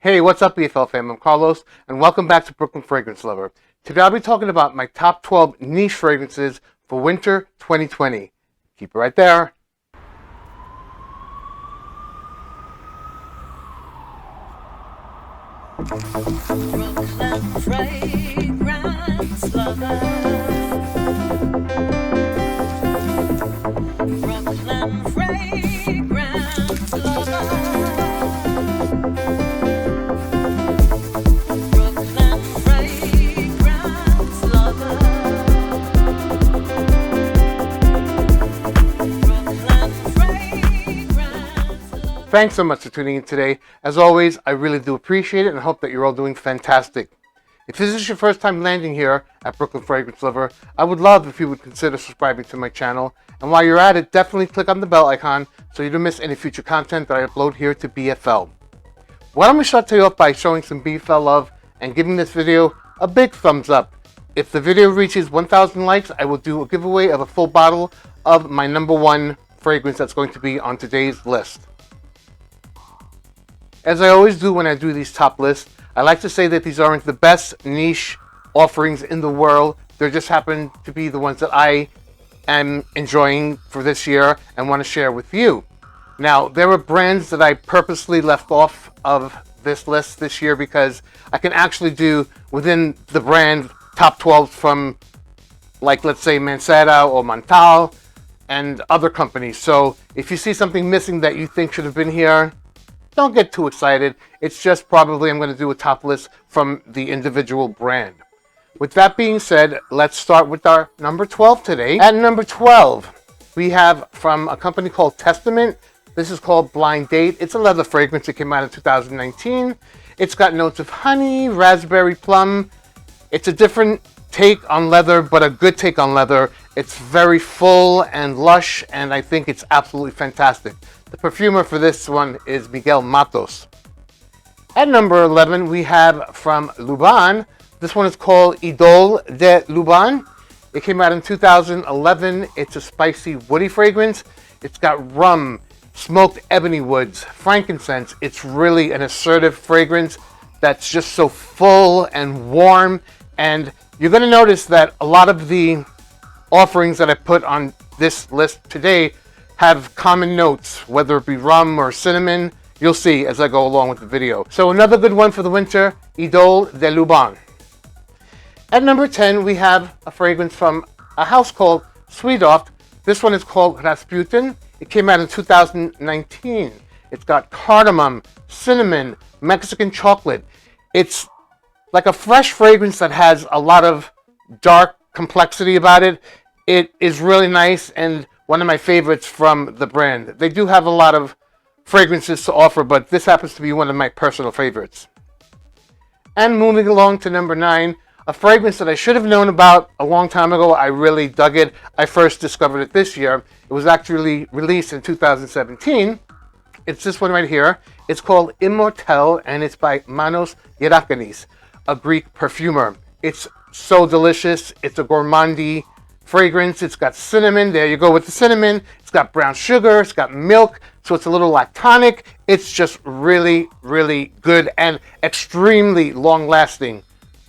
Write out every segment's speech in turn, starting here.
Hey, what's up, BFL Fam? I'm Carlos, and welcome back to Brooklyn Fragrance Lover. Today I'll be talking about my top 12 niche fragrances for winter 2020. Keep it right there. Brooklyn Fragrance Lover. Brooklyn Fragrance Lover. Brooklyn Fragrance Lover. Brooklyn Fragrance Lover. Thanks so much for tuning in today. As always, I really do appreciate it and hope that you're all doing fantastic. If this is your first time landing here at Brooklyn Fragrance Lover, I would love if you would consider subscribing to my channel. And while you're at it, definitely click on the bell icon so you don't miss any future content that I upload here to BFL. Why don't we start today off by showing some BFL love and giving this video a big thumbs up. If the video reaches 1,000 likes, I will do a giveaway of a full bottle of my #1 fragrance that's going to be on today's list. As I always do when I do these top lists, I like to say that these aren't the best niche offerings in the world. They just happen to be the ones that I am enjoying for this year and want to share with you. Now, there were brands that I purposely left off of this list this year because I can actually do within the brand top 12 from, like, let's say Mansera or Montal and other companies. So if you see something missing that you think should have been here, don't get too excited. It's just probably I'm going to do a top list from the individual brand. With that being said, let's start with our number 12 today. At number 12, we have from a company called Testament. This is called Blind Date. It's a leather fragrance. It came out in 2019. It's got notes of honey, raspberry, plum. It's a different take on leather, but a good take on leather. It's very full and lush, and I think it's absolutely fantastic. The perfumer for this one is Miguel Matos. At number 11, we have from Luban. This one is called Idole de Luban. It came out in 2011. It's a spicy, woody fragrance. It's got rum, smoked ebony woods, frankincense. It's really an assertive fragrance that's just so full and warm. And you're going to notice that a lot of the offerings that I put on this list today have common notes, whether it be rum or cinnamon. You'll see as I go along with the video. So another good one for the winter, Idole de Luban. At number 10, we have a fragrance from a house called Sweetoft. This one is called Rasputin. It came out in 2019. It's got cardamom, cinnamon, Mexican chocolate. It's like a fresh fragrance that has a lot of dark complexity about it. It is really nice and one of my favorites from the brand. They do have a lot of fragrances to offer, but this happens to be one of my personal favorites. And moving along to number 9, a fragrance that I should have known about a long time ago. I really dug it. I first discovered it this year. It was actually released in 2017. It's this one right here. It's called Immortel, and it's by Manos Yerakanis, a Greek perfumer. It's so delicious. It's a gourmandy fragrance. It's got cinnamon. There you go with the cinnamon. It's got brown sugar. It's got milk. So it's a little lactonic. It's just really, really good and extremely long lasting.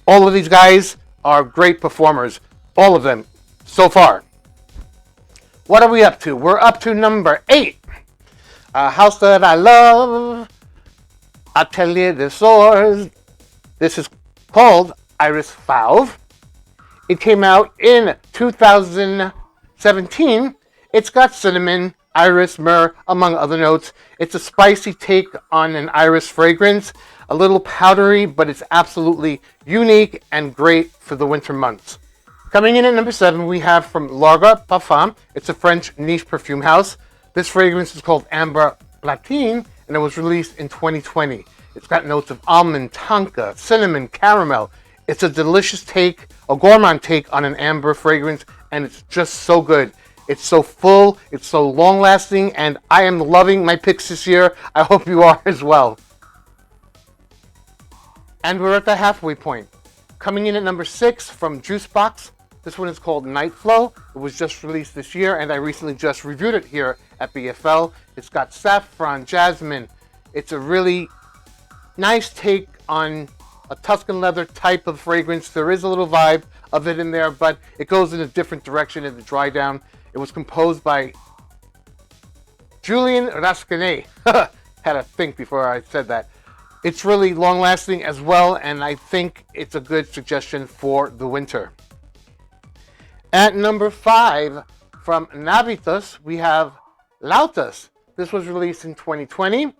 All of these guys are great performers. All of them so far. What are we up to? We're up to number 8. A house that I love. Atelier des Ors. This is called Iris Fauve. It came out in 2017. It's got cinnamon, iris, myrrh, among other notes. It's a spicy take on an iris fragrance. A little powdery, but it's absolutely unique and great for the winter months. Coming in at number 7, we have from Larga Parfum. It's a French niche perfume house. This fragrance is called Amber Platine, and it was released in 2020. It's got notes of almond, tonka, cinnamon, caramel. It's a delicious take, a gourmand take on an amber fragrance, and it's just so good. It's so full, it's so long lasting, and I am loving my picks this year. I hope you are as well. And we're at the halfway point. Coming in at number 6 from Juicebox. This one is called Night Flow. It was just released this year, and I recently just reviewed it here at BFL. It's got saffron, jasmine. It's a really nice take on a Tuscan leather type of fragrance. There is a little vibe of it in there, but it goes in a different direction in the dry down. It was composed by Julien Rascanet. Had to think before I said that. It's really long lasting as well, and I think it's a good suggestion for the winter. At number 5, from Navitas, we have Lautas. This was released in 2020.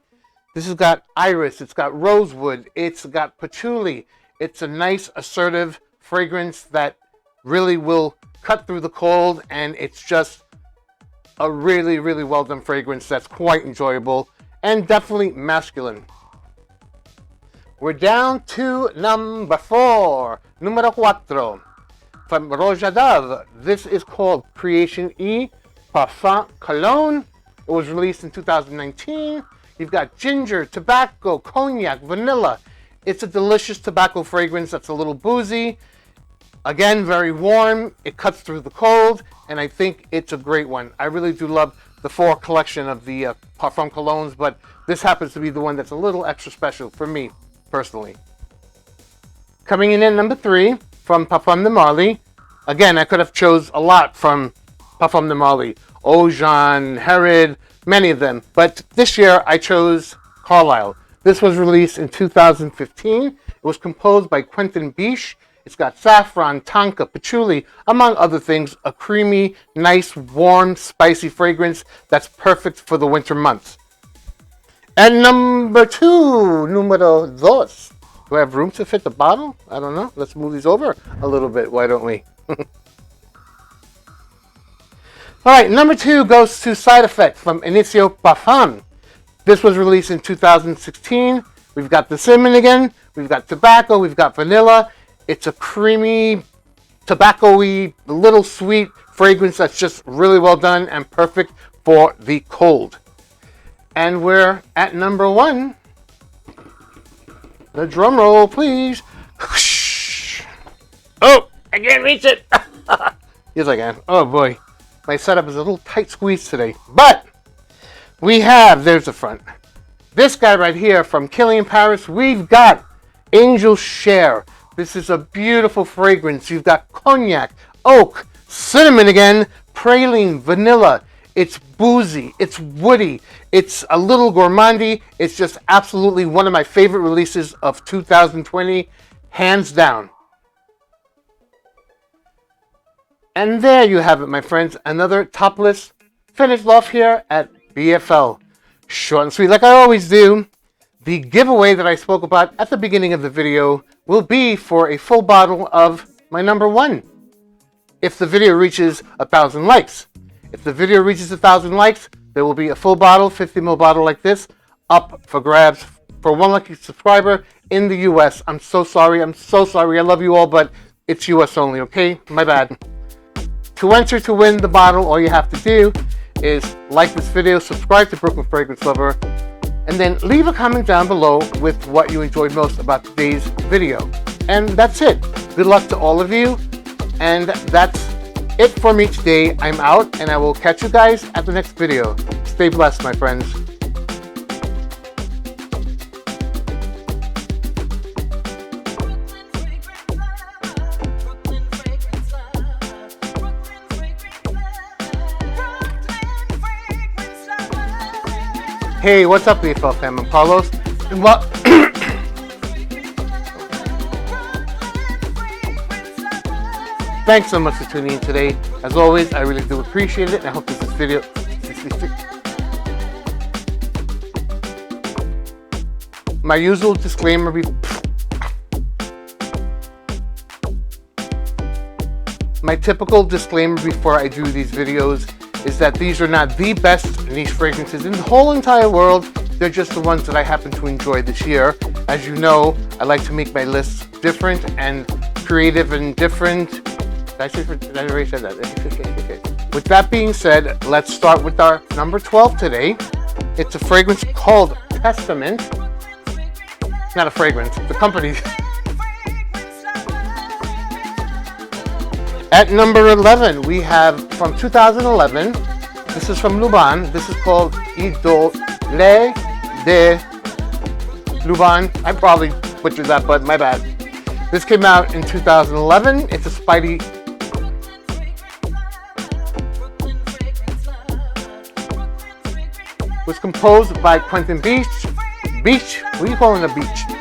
This has got iris, it's got rosewood, it's got patchouli. It's a nice, assertive fragrance that really will cut through the cold, and it's just a really, really well done fragrance that's quite enjoyable and definitely masculine. We're down to number 4, numero 4, from Roja Dove. This is called Creation E Parfum Cologne. It was released in 2019. You've got ginger, tobacco, cognac, vanilla. It's a delicious tobacco fragrance that's a little boozy. Again, very warm. It cuts through the cold, and I think it's a great one. I really do love the 4 collection of the Parfum Colognes, but this happens to be the one that's a little extra special for me, personally. Coming in at number 3, from Parfum de Marly. Again, I could have chose a lot from Parfum de Marly. Eau Jean, Herod, many of them. But this year, I chose Carlisle. This was released in 2015. It was composed by Quentin Biche. It's got saffron, tonka, patchouli, among other things. A creamy, nice, warm, spicy fragrance that's perfect for the winter months. And number 2, numero 2. Do I have room to fit the bottle? I don't know. Let's move these over a little bit. Why don't we? All right, number 2 goes to Side Effect from Inicio Parfum. This was released in 2016. We've got the cinnamon again. We've got tobacco. We've got vanilla. It's a creamy, tobacco-y, little sweet fragrance that's just really well done and perfect for the cold. And we're at number 1. The drum roll, please. Oh, I can't reach it. Yes, I can. Oh, boy. My setup is a little tight squeeze today. But we have, there's the front. This guy right here from Killian Paris, we've got Angel Share. This is a beautiful fragrance. You've got cognac, oak, cinnamon again, praline, vanilla. It's boozy, it's woody, it's a little gourmandy. It's just absolutely one of my favorite releases of 2020, hands down. And there you have it, my friends. Another top list finished off here at BFL. Short and sweet, like I always do. The giveaway that I spoke about at the beginning of the video will be for a full bottle of my number 1. If the video reaches 1,000 likes. If the video reaches 1,000 likes, there will be a full bottle, 50ml bottle like this, up for grabs for one lucky subscriber in the US. I'm so sorry. I love you all, but it's US only, okay? My bad. To enter to win the bottle, all you have to do is like this video, subscribe to Brooklyn Fragrance Lover, and then leave a comment down below with what you enjoyed most about today's video. And that's it. Good luck to all of you. And that's it for me today. I'm out, and I will catch you guys at the next video. Stay blessed, my friends. Hey, what's up, BFL Fam? I'm Carlos. And thanks so much for tuning in today. As always, I really do appreciate it, and I hope this video... My usual disclaimer My typical disclaimer before I do these videos is that these are not the best niche fragrances in the whole entire world. They're just the ones that I happen to enjoy this year. As you know, I like to make my lists different and creative and different. I already said that. Okay. With that being said, let's start with our number 12 today. It's a fragrance called Testament. Not a fragrance, the company. At number 11, we have from 2011. This is from Luban. This is called Idole de Nuban. I probably butchered that, but my bad. This came out in 2011. It's a Spidey. Was composed by Quentin Beach. Beach? What are you calling a beach?